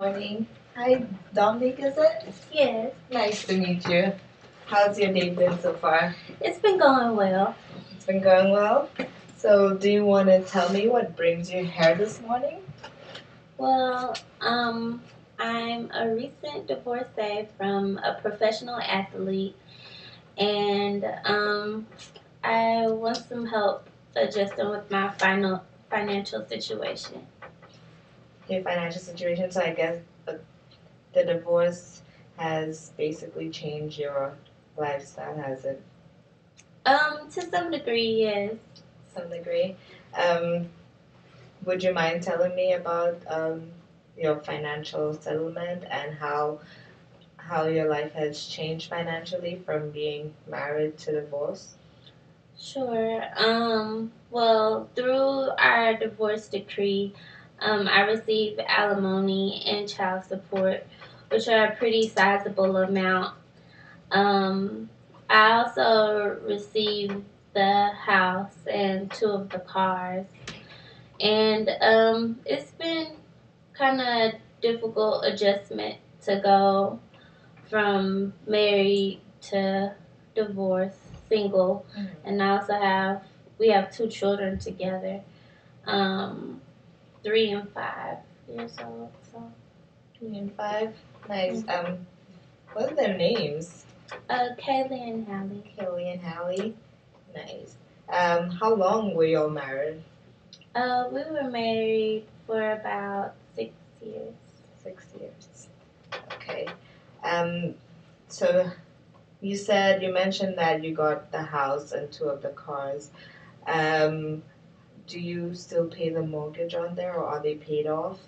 Morning. Hi, Dominic, is it? Yes, Nice to meet you. How's your day been so far? it's been going well. It's been going well. So, do you want to tell me what brings you here this morning? Well, I'm a recent divorcee from a professional athlete, and I want some help adjusting with my financial situation. Your financial situation. So, I guess the divorce has basically changed your lifestyle, has it? To some degree, yes. Some degree. Um, would you mind telling me about your financial settlement and how your life has changed financially from being married to divorce? Sure. Well, through our divorce decree, I receive alimony and child support, which are a pretty sizable amount. Um, I also received the house and two of the cars, and it's been kind of difficult adjustment to go from married to divorced, single, and I also we have two children together, um, 3 and 5 years old. So 3 and 5. Nice. What are their names? Kaylee and Hallie. Kelly and Hallie. Nice. How long were y'all married? We were married for about 6 years. 6 years. Okay. Um, so you mentioned that you got the house and two of the cars. Um, do you still pay the mortgage on there, or are they paid off?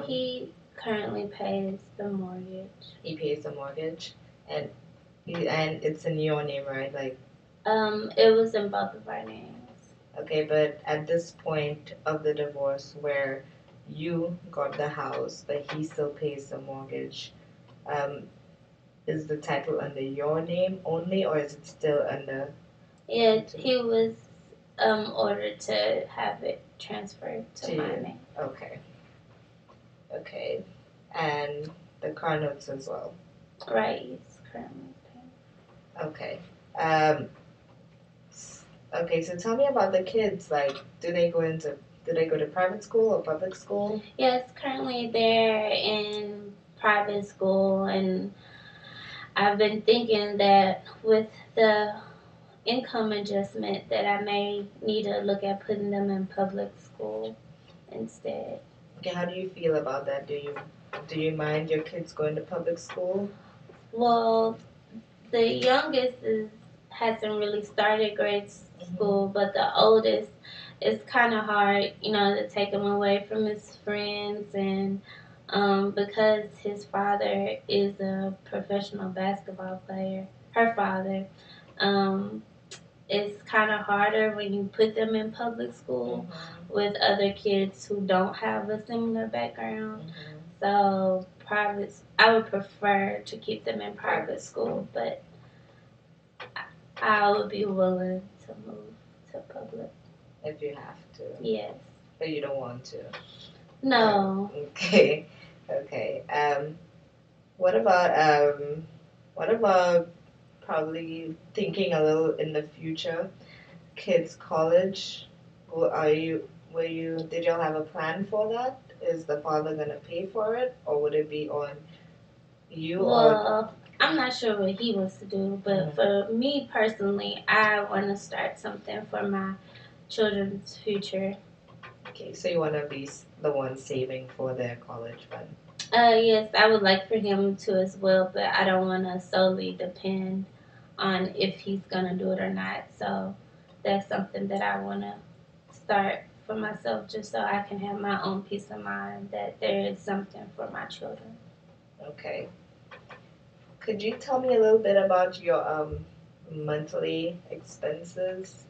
He currently pays the mortgage. He pays the mortgage, and it's in your name, right? Like, It was in both of our names. okay, but at this point of the divorce where you got the house, but he still pays the mortgage, um, is the title under your name only, or is it still under? He was ordered to have it transferred to my name. Okay, okay, and the car notes as well. Right, he's currently paying. Okay. Um, okay, so tell me about the kids. Like, do they go to private school or public school? Yes, currently they're in private school, and I've been thinking that with the income adjustment that I may need to look at putting them in public school instead. Okay, how do you feel about that? Do you mind your kids going to public school? Well, the youngest hasn't really started grade school, but the oldest, it's kind of hard, to take him away from his friends, and because his father is a professional basketball player, her father, um, it's kind of harder when you put them in public school with other kids who don't have a similar background. So I would prefer to keep them in private school, but I would be willing to move to public. If you have to. Yes. But you don't want to. No. Okay. Okay. What about probably thinking a little in the future? Kids college. Did y'all have a plan for that? Is the father gonna pay for it, or would it be on you? Well, I'm not sure what he wants to do, but for me personally, I want to start something for my children's future. Okay, so you want to be the one saving for their college fund. Yes, I would like for him to as well, but I don't want to solely depend on if he's gonna do it or not. So that's something that I want to start for myself, just so I can have my own peace of mind that there is something for my children. Okay. Could you tell me a little bit about your monthly expenses?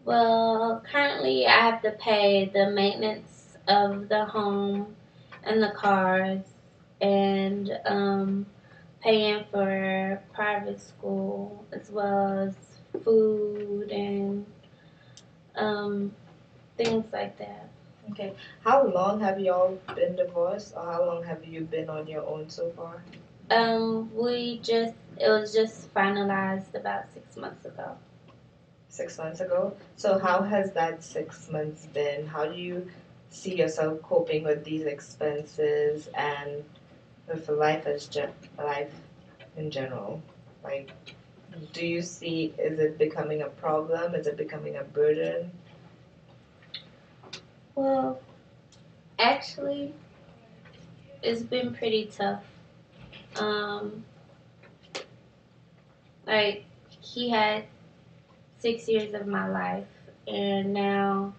Well, currently I have to pay the maintenance of the home and the cars, and paying for private school, as well as food and um, things like that. Okay. How long have y'all been divorced, or how long have you been on your own so far? It was just finalized about 6 months ago. 6 months ago. So how has that 6 months been? How do you see yourself coping with these expenses and with life in general? Like, do you see, is it becoming a problem? Is it becoming a burden? Well, actually, it's been pretty tough. Um, like he had 6 years of my life, and now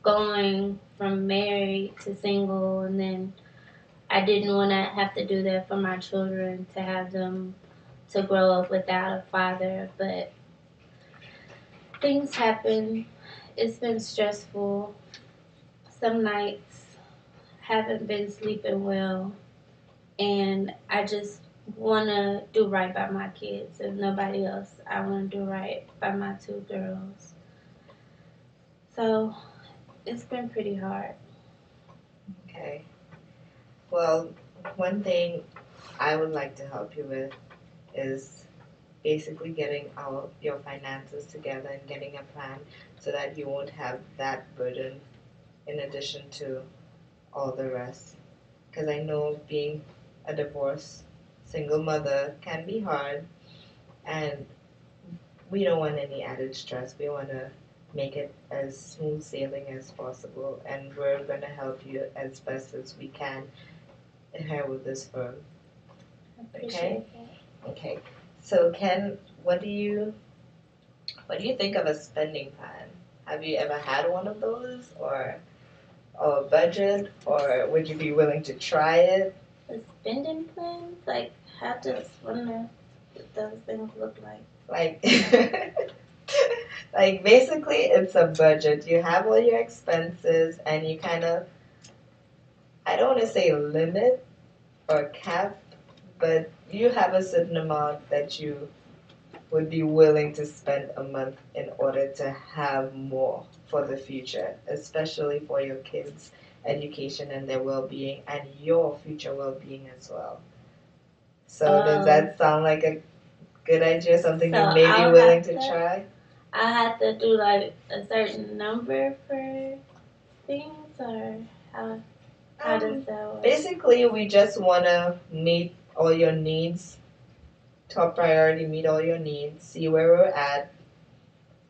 going from married to single, and then I didn't want to have to do that for my children, to have them to grow up without a father. But things happen. It's been stressful. Some nights haven't been sleeping well, and I just want to do right by my kids. If nobody else, I want to do right by my two girls. So it's been pretty hard. Okay. Well, one thing I would like to help you with is basically getting your finances together and getting a plan so that you won't have that burden in addition to all the rest. Because I know being a divorced single mother can be hard, and we don't want any added stress. We want to make it as smooth sailing as possible, and we're going to help you as best as we can here with this firm. I Okay? appreciate that. Okay. So Ken, what do you think of a spending plan? Have you ever had one of those, or a budget, or would you be willing to try it? The spending plans, like how does one of those things look like? Like, like basically, it's a budget. You have all your expenses, and you kind of, I don't want to say limit or cap, but you have a certain amount that you would be willing to spend a month in order to have more for the future, especially for your kids' education and their well being and your future well being as well. So, does Um, that sound like a good idea? Something so you may be I'll willing have to to try? I have to do like a certain number for things, or how does that work? Basically, we just want to meet all your needs, top priority, meet all your needs, see where we're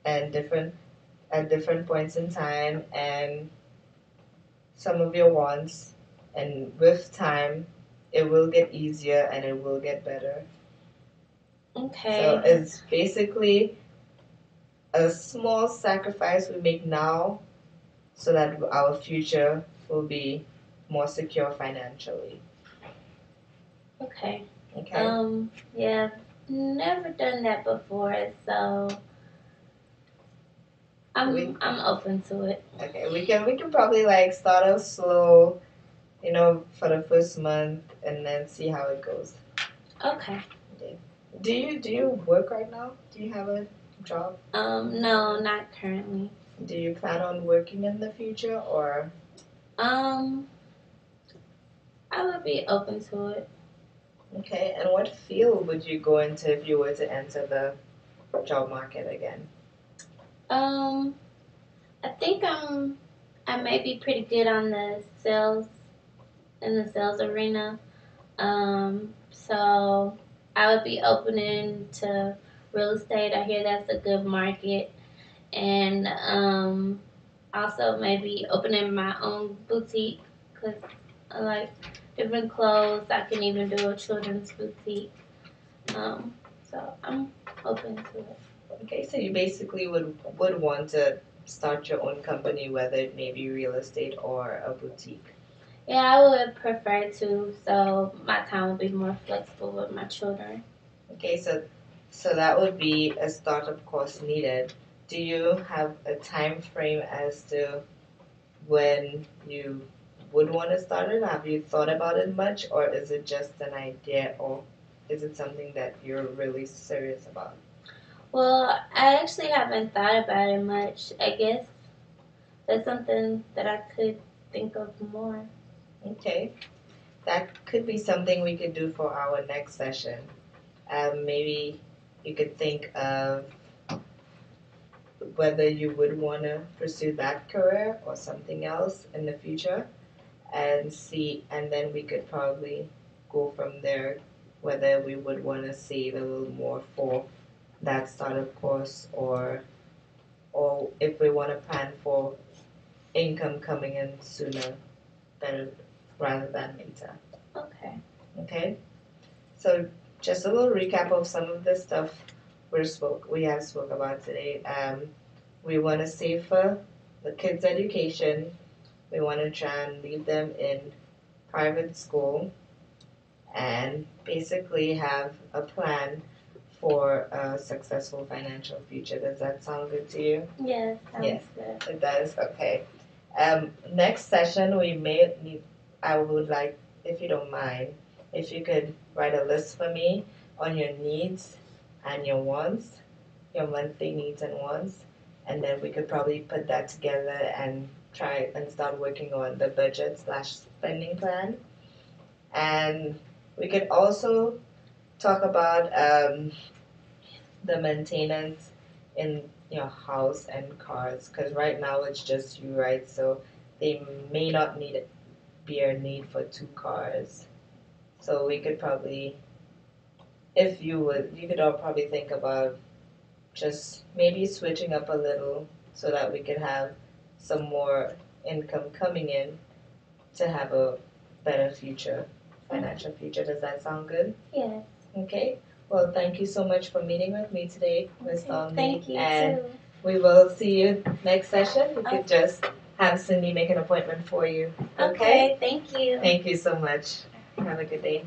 and different points in time, and some of your wants, and with time, it will get easier and it will get better. So Okay. it's basically a small sacrifice we make now so that our future will be more secure financially. Okay. Okay? Yeah, I've never done that before, so We I'm open to it. okay, we can probably like start off slow, for the first month and then see how it goes. Okay. Okay. Do you work right now? Do you have a job? No, not currently. Do you plan on working in the future, or Um, I would be open to it. okay? And what field would you go into if you were to enter the job market again? Um, I think I may be pretty good on the sales in the sales arena. So I would be opening to real estate. I hear that's a good market, and also maybe opening my own boutique because I like different clothes. I can even do a children's boutique. Um, so I'm open to it. Okay, so you basically would want to start your own company, whether it may be real estate or a boutique. Yeah, I would prefer to, so my time would be more flexible with my children. Okay, so that would be a startup cost needed. Do you have a time frame as to when you would want to start it? Have you thought about it much, or is it just an idea, or is it something that you're really serious about? Well, I actually haven't thought about it much. I guess that's something that I could think of more. Okay. That could be something we could do for our next session. Maybe you could think of whether you would want to pursue that career or something else in the future and see, and then we could probably go from there whether we would want to save a little more for that startup course or if we want to plan for income coming in sooner than rather than later. Okay. Okay? So just a little recap of some of the stuff we have spoke about today. We want to save for the kids' education. We want to try and leave them in private school and basically have a plan for a successful financial future. Does that sound good to you? Yes, sounds Yes. good. It does. Okay. Next session we may need. I would like, if you don't mind, if you could write a list for me on your needs and your wants, your monthly needs and wants, and then we could probably put that together and try and start working on the budget slash spending plan. And we could also talk about the maintenance in your house and cars, because right now it's just you, right? So they may not be a need for two cars. So we could probably, if you would, you could all probably think about just maybe switching up a little so that we could have some more income coming in to have a better future, financial future. Does that sound good? Yes. Okay. Well, thank you so much for meeting with me today, Ms. Donnelly. Thank you And too. we will see you next session. We could just have Cindy make an appointment for you. Okay? Thank you. Thank you so much. Have a good day.